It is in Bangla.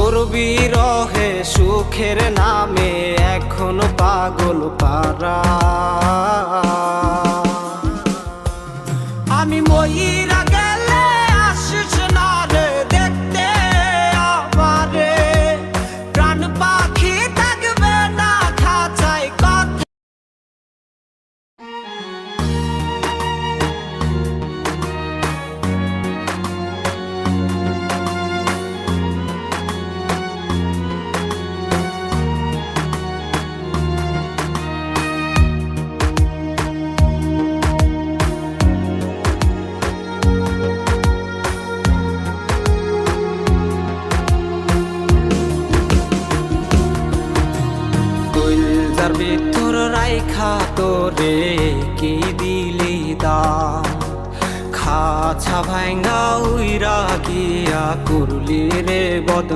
তোর বিরহে সুখের নামে এখনো পাগল পারা। আমি মইরা গেলে আসিস না রে দেখতে আমারে, প্রাণ পাখি থাকবে না খাঁচায় কথা। কইলজার ভিতর রাইখা তোরে কি দিলি দাম, খাঁচা ভাঙ্গা উইরা গিয়া করলি রে বদ।